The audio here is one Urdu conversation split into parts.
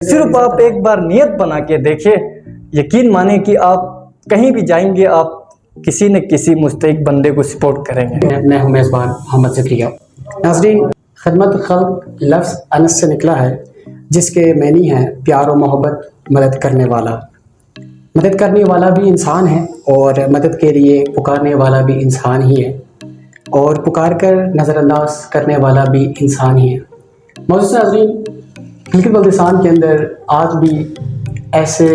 صرف آپ ایک بار نیت بنا کے دیکھیں، یقین مانیں کہ آپ کہیں بھی جائیں گے آپ کسی نہ کسی مستحق بندے کو سپورٹ کریں گے۔ میں ہوں میزبان محمد زکریا۔ ناظرین، خدمت خلق لفظ انس سے نکلا ہے جس کے معنی ہے پیار و محبت، مدد کرنے والا۔ مدد کرنے والا بھی انسان ہے اور مدد کے لیے پکارنے والا بھی انسان ہی ہے، اور پکار کر نظر انداز کرنے والا بھی انسان ہی ہے۔ معزز ناظرین، گلگت بلتستان کے اندر آج بھی ایسے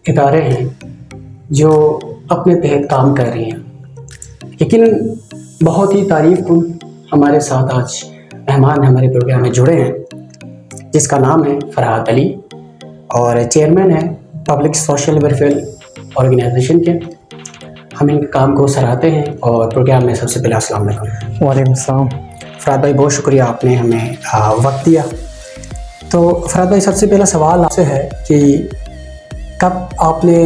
ادارے ہیں جو اپنے تحت کام کر رہے ہیں۔ یقیناً بہت ہی تعریف کن ہمارے ساتھ آج مہمان ہمارے پروگرام میں جڑے ہیں، جس کا نام ہے فرحات علی اور چیئرمین ہے پبلک سوشل ویلفیئر آرگنائزیشن کے۔ ہم ان کے کام کو سراہتے ہیں اور پروگرام میں سب سے پہلے السلام علیکم۔ وعلیکم السلام۔ فرحات بھائی، بہت شکریہ، آپ نے ہمیں وقت دیا۔ تو فرحات بھائی، سب سے پہلا سوال آپ سے ہے کہ کب آپ نے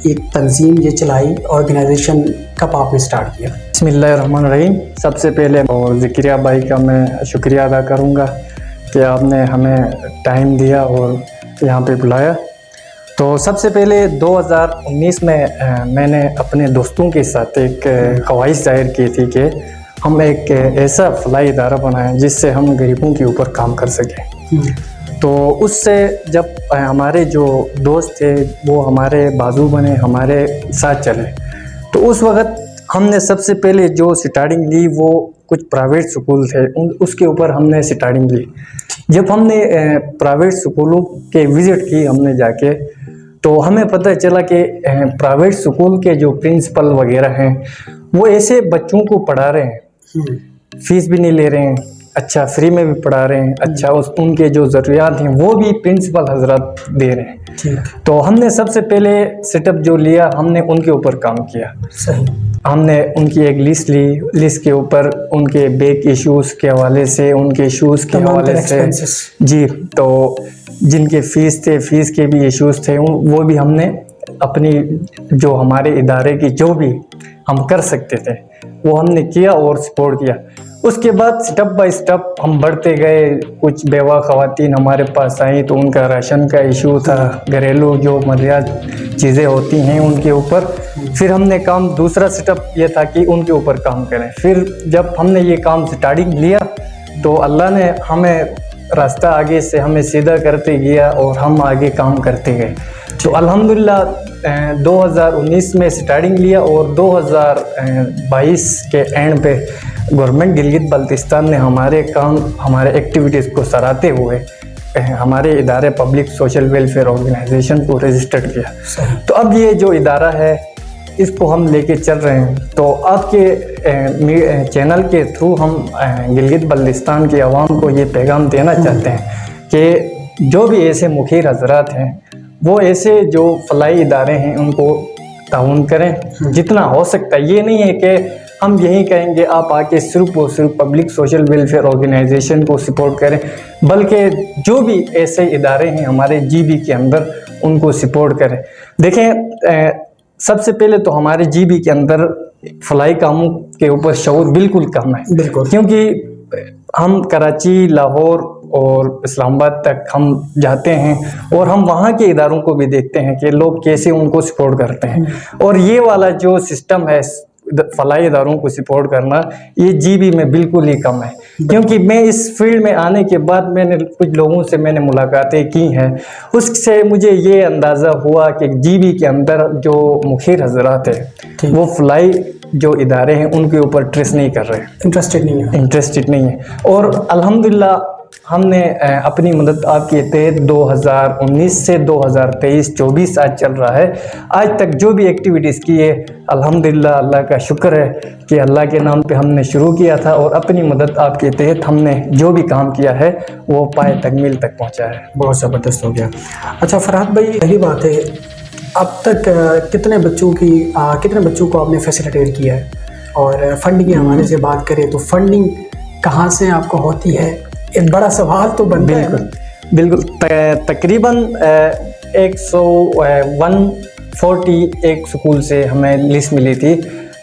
ایک تنظیم یہ چلائی، آرگنائزیشن کب آپ نے سٹارٹ کیا؟ بسم اللہ الرحمن الرحیم۔ سب سے پہلے اور زکریا بھائی کا میں شکریہ ادا کروں گا کہ آپ نے ہمیں ٹائم دیا اور یہاں پہ بلایا۔ تو سب سے پہلے 2019 میں نے اپنے دوستوں کے ساتھ ایک خواہش ظاہر کی تھی کہ ہم ایک ایسا فلاحی ادارہ بنائیں جس سے ہم غریبوں کے اوپر کام کر سکیں۔ تو اس سے جب ہمارے جو دوست تھے وہ ہمارے بازو بنے، ہمارے ساتھ چلے، تو اس وقت ہم نے سب سے پہلے جو سٹارٹنگ لی وہ کچھ پرائیویٹ سکول تھے، اس کے اوپر ہم نے سٹارٹنگ لی۔ جب ہم نے پرائیویٹ سکولوں کے وزٹ کی ہم نے جا کے، تو ہمیں پتہ چلا کہ پرائیویٹ سکول کے جو پرنسپل وغیرہ ہیں وہ ایسے بچوں کو پڑھا رہے ہیں، فیس بھی نہیں لے رہے ہیں، اچھا فری میں بھی پڑھا رہے ہیں، اچھا ان کے جو ضروریات ہیں وہ بھی پرنسپل حضرات دے رہے ہیں۔ تو ہم نے سب سے پہلے سیٹ اپ جو لیا، ہم نے ان کے اوپر کام کیا۔ ہم نے ان کی ایک لسٹ لی، لسٹ کے اوپر ان کے بیک ایشوز کے حوالے سے، ان کے ایشوز کے حوالے سے، جی، تو جن کے فیس تھے، فیس کے بھی ایشوز تھے، وہ بھی ہم نے اپنی جو ہمارے ادارے کی جو بھی ہم کر سکتے تھے وہ ہم نے کیا اور سپورٹ کیا۔ اس کے بعد سٹیپ بائی سٹیپ ہم بڑھتے گئے۔ کچھ بیوہ خواتین ہمارے پاس آئیں تو ان کا راشن کا ایشو تھا، گھریلو جو مالیات چیزیں ہوتی ہیں ان کے اوپر۔ پھر ہم نے کام دوسرا سٹیپ یہ تھا کہ ان کے اوپر کام کریں۔ پھر جب ہم نے یہ کام سٹارٹنگ لیا تو اللہ نے ہمیں راستہ آگے سے ہمیں سیدھا کرتے گیا اور ہم آگے کام کرتے گئے۔ تو الحمدللہ 2019 میں سٹارٹنگ لیا اور 2022 کے اینڈ پہ گورنمنٹ گلگت بلتستان نے ہمارے کام، ہمارے ایکٹیویٹیز کو سراہتے ہوئے ہمارے ادارے پبلک سوشل ویلفیئر آرگنائزیشن کو رجسٹرڈ کیا۔ تو اب یہ جو ادارہ ہے اس کو ہم لے کے چل رہے ہیں۔ تو آپ کے چینل کے تھرو ہم گلگت بلتستان کی عوام کو یہ پیغام دینا چاہتے ہیں کہ جو بھی ایسے مخیر حضرات ہیں وہ ایسے جو فلاحی ادارے ہیں ان کو تعاون کریں جتنا ہو سکتا ہے۔ یہ نہیں ہے کہ ہم یہی کہیں گے آپ آ کے صرف اور صرف پبلک سوشل ویلفیئر آرگنائزیشن کو سپورٹ کریں، بلکہ جو بھی ایسے ادارے ہیں ہمارے جی بی کے اندر ان کو سپورٹ کریں۔ دیکھیں، سب سے پہلے تو ہمارے جی بی کے اندر فلاحی کاموں کے اوپر شعور بالکل کم ہے، کیونکہ ہم کراچی، لاہور اور اسلام آباد تک ہم جاتے ہیں اور ہم وہاں کے اداروں کو بھی دیکھتے ہیں کہ لوگ کیسے ان کو سپورٹ کرتے ہیں، اور یہ والا جو سسٹم ہے فلاحی اداروں کو سپورٹ کرنا، یہ جی بی میں بالکل ہی کم ہے۔ کیونکہ میں اس فیلڈ میں آنے کے بعد میں نے کچھ لوگوں سے میں نے ملاقاتیں کی ہیں، اس سے مجھے یہ اندازہ ہوا کہ جی بی کے اندر جو مخیر حضرات ہیں وہ فلاحی جو ادارے ہیں ان کے اوپر ٹریس نہیں کر رہے، انٹرسٹڈ نہیں ہے۔ اور الحمدللہ ہم نے اپنی مدد آپ کے تحت 2019 سے 2023-24 آج چل رہا ہے، آج تک جو بھی ایکٹیویٹیز کی ہے الحمدللہ اللہ کا شکر ہے کہ اللہ کے نام پہ ہم نے شروع کیا تھا، اور اپنی مدد آپ کے تحت ہم نے جو بھی کام کیا ہے وہ پائے تکمیل تک پہنچا ہے۔ بہت زبردست ہو گیا۔ اچھا فرحات بھائی، پہلی بات ہے، اب تک کتنے بچوں کو آپ نے فیسیلیٹیٹ کیا ہے؟ اور فنڈنگ کے حوالے سے بات کریں تو فنڈنگ کہاں سے آپ کو ہوتی ہے؟ ایک بڑا سوال تو بنتا ہے۔ بالکل تقریباً 140 ایک سکول سے ہمیں لسٹ ملی تھی،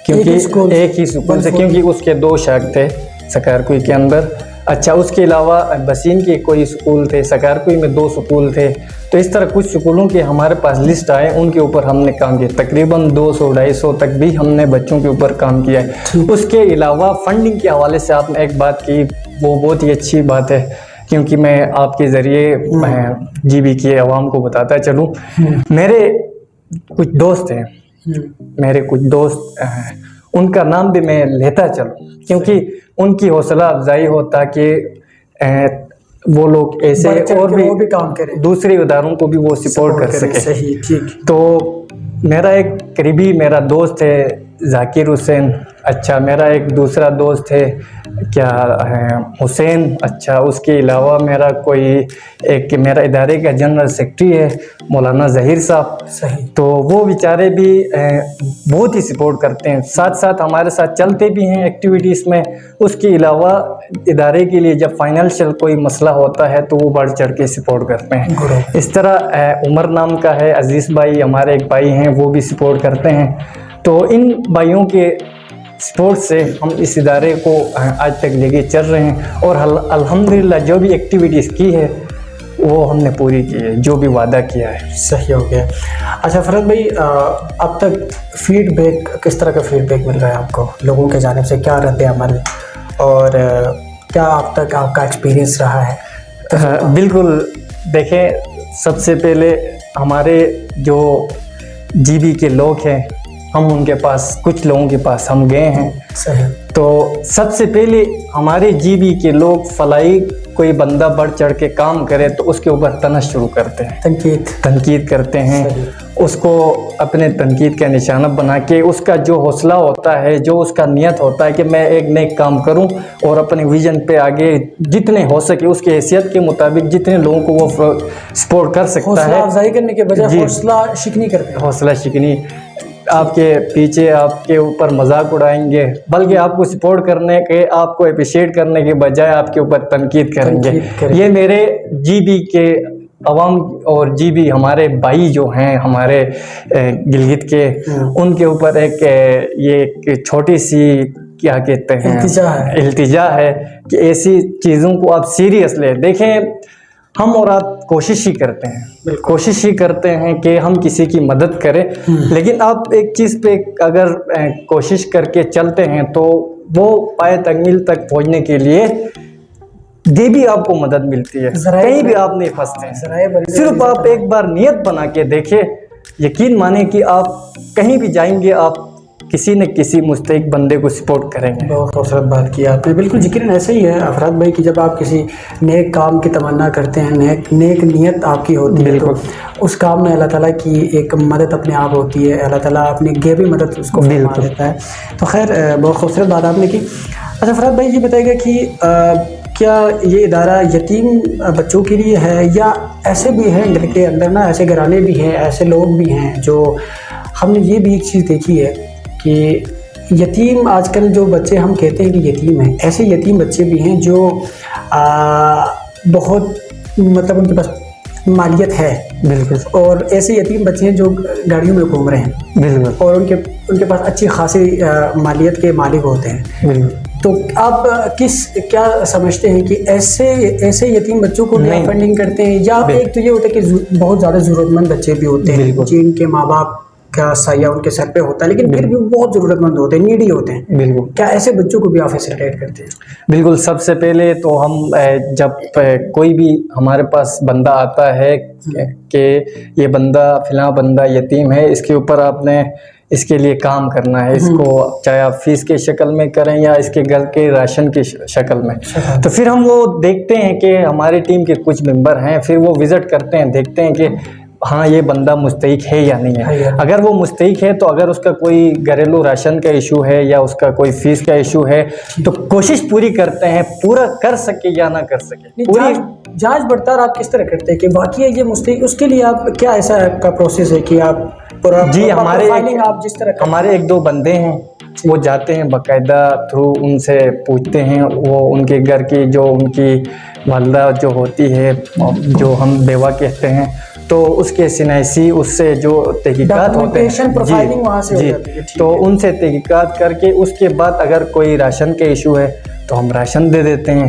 کیونکہ ایک ہی سکول سے، کیونکہ اس کے 2 شاخ تھے سکارکوئی کے اندر۔ اچھا، اس کے علاوہ بسین کے کوئی سکول تھے، سکارکوئی میں 2 سکول تھے، تو اس طرح کچھ اسکولوں کے ہمارے پاس لسٹ آئے، ان کے اوپر ہم نے کام کیا، تقریباً 200-250 تک بھی ہم نے بچوں کے اوپر کام کیا ہے۔ اس کے علاوہ فنڈنگ کے حوالے سے آپ نے ایک بات کی، وہ بہت ہی اچھی بات ہے، کیونکہ میں آپ کے ذریعے جی بی کے عوام کو بتاتا چلوں، میرے کچھ دوست ہیں، ان کا نام بھی میں لیتا چلوں، کیونکہ ان کی حوصلہ افزائی ہو تاکہ وہ لوگ ایسے اور بھی کام کریں، دوسرے اداروں کو بھی وہ سپورٹ کر سکے۔ صحیح، ٹھیک۔ تو میرا ایک قریبی میرا دوست ہے ذاکر حسین، اچھا میرا ایک دوسرا دوست ہے کیا حسین، اچھا اس کے علاوہ میرا میرا ادارے کا جنرل سیکرٹری ہے مولانا ظہیر صاحب، صحیح۔ تو وہ بیچارے بھی بہت ہی سپورٹ کرتے ہیں، ساتھ ساتھ ہمارے ساتھ چلتے بھی ہیں ایکٹیویٹیز میں۔ اس کے علاوہ ادارے کے لیے جب فائنینشیل کوئی مسئلہ ہوتا ہے تو وہ بڑھ چڑھ کے سپورٹ کرتے ہیں۔ اس طرح عمر نام کا ہے عزیز بھائی، ہمارے ایک بھائی ہیں، وہ بھی سپورٹ کرتے ہیں۔ تو ان بھائیوں کے سپورٹ سے ہم اس ادارے کو آج تک لے کے چل رہے ہیں، اور الحمدللہ جو بھی ایکٹیویٹیز کی ہے وہ ہم نے پوری کی ہے، جو بھی وعدہ کیا ہے۔ صحیح ہو گیا۔ اچھا فرحت بھائی، اب تک فیڈ بیک کس طرح کا فیڈ بیک مل رہا ہے آپ کو؟ لوگوں کے جانب سے کیا رد عمل اور کیا اب تک آپ کا ایکسپیرینس رہا ہے؟ بالکل، دیکھیں سب سے پہلے ہمارے جو جی بی کے لوگ ہیں، ہم ان کے پاس کچھ لوگوں کے پاس ہم گئے ہیں، صحیح۔ تو سب سے پہلے ہمارے جی بی کے لوگ فلاحی کوئی بندہ بڑھ چڑھ کے کام کرے تو اس کے اوپر تنش شروع کرتے ہیں، تنقید کرتے ہیں، اس کو اپنے تنقید کا نشانہ بنا کے اس کا جو حوصلہ ہوتا ہے، جو اس کا نیت ہوتا ہے کہ میں ایک نیک کام کروں اور اپنے ویژن پہ آگے جتنے ہو سکے اس کی حیثیت کے مطابق جتنے لوگوں کو وہ سپورٹ کر سکتا ہے، حوصلہ افزائی کرنے کے بجائے حوصلہ شکنی کرتے ہیں۔ حوصلہ شکنی، آپ کے پیچھے آپ کے اوپر مذاق اڑائیں گے، بلکہ آپ کو سپورٹ کرنے کے، آپ کو اپریشیٹ کرنے کے بجائے آپ کے اوپر تنقید کریں گے۔ یہ میرے جی بی کے عوام اور جی بی ہمارے بھائی جو ہیں ہمارے گلگت کے، ان کے اوپر ایک چھوٹی سی کیا کہتے ہیں التجا ہے کہ ایسی چیزوں کو آپ سیریس لیں۔ دیکھیں ہم اور آپ کوشش ہی کرتے ہیں کہ ہم کسی کی مدد کریں، لیکن آپ ایک چیز پہ اگر کوشش کر کے چلتے ہیں تو وہ پائے تکمیل تک پہنچنے کے لیے یہ بھی آپ کو مدد ملتی ہے، کہیں بھی آپ نہیں پھنستے ہیں۔ صرف آپ ایک بار نیت بنا کے دیکھیں، یقین مانیں کہ آپ کہیں بھی جائیں گے آپ کسی نہ کسی مستحق بندے کو سپورٹ کریں گے۔ بہت خوبصورت بات کی آپ نے، بالکل یقیناً ایسے ہی ہے افراد بھائی کہ جب آپ کسی نیک کام کی تمنا کرتے ہیں، نیک نیت آپ کی ہوتی ہے، تو اس کام میں اللہ تعالیٰ کی ایک مدد اپنے آپ ہوتی ہے، اللہ تعالیٰ اپنی غیبی مدد اس کو فرما دیتا ہے۔ تو خیر بہت خوبصورت بات آپ نے کی۔ اچھا فرحت بھائی یہ بتائیے گا کہ کیا یہ ادارہ یتیم بچوں کے لیے ہے، یا ایسے بھی ہیں گھر کے اندر نا، ایسے گھرانے بھی ہیں، ایسے لوگ بھی ہیں جو، ہم نے یہ بھی ایک چیز دیکھی ہے کہ یتیم آج کل جو بچے ہم کہتے ہیں کہ یتیم ہیں، ایسے یتیم بچے بھی ہیں جو بہت مطلب ان کے پاس مالیت ہے، بالکل، اور ایسے یتیم بچے ہیں جو گاڑیوں میں گھوم رہے ہیں، بالکل، اور ان کے پاس اچھی خاصی مالیت کے مالک ہوتے ہیں، بالکل۔ تو آپ کیا سمجھتے ہیں کہ ایسے یتیم بچوں کو بھی فنڈنگ کرتے ہیں، یا ایک تو یہ ہوتا ہے کہ بہت زیادہ ضرورت مند بچے بھی ہوتے ہیں جن کے ماں باپ کا سایہ ان کے سر پہ ہوتا ہے، لیکن پھر بھی بہت ضرورت مند ہوتے ہیں، نیڈی ہوتے ہیں، بالکل، کیا ایسے بچوں کو بھی آپ فیسیلیٹیٹ کرتے ہیں؟ بالکل، سب سے پہلے تو ہم جب کوئی بھی ہمارے پاس بندہ آتا ہے کہ یہ فلاں بندہ یتیم ہے، اس کے اوپر آپ نے اس کے لیے کام کرنا ہے، اس کو چاہے آپ فیس کے شکل میں کریں یا اس کے گھر کے راشن کی شکل میں، تو پھر ہم وہ دیکھتے ہیں کہ ہماری ٹیم کے کچھ ممبر ہیں، پھر وہ وزٹ کرتے ہیں، دیکھتے ہیں کہ ہاں یہ بندہ مستحق ہے یا نہیں ہے۔ اگر وہ مستحق ہے تو اگر اس کا کوئی گھریلو راشن کا ایشو ہے یا اس کا کوئی فیس کا ایشو ہے تو کوشش پوری کرتے ہیں، پورا کر سکے یا نہ کر سکے۔ پوری جانچ پڑتال آپ کس طرح کرتے ہیں کہ واقعی یہ مستحق، اس کے لیے آپ کیا ایسا آپ کا پروسیس ہے کہ آپ جی ہمارے ایک دو بندے ہیں، وہ جاتے ہیں باقاعدہ تھرو ان سے پوچھتے ہیں، وہ ان کے گھر کی جو ان کی والدہ جو ہوتی ہے، جو ہم بیوہ کہتے ہیں، تو اس کے سنائسی اس سے جو تحقیقات ہوتے ہیں جی تو ان سے تحقیقات کر کے اس کے بعد اگر کوئی راشن کا ایشو ہے تو ہم راشن دے دیتے ہیں،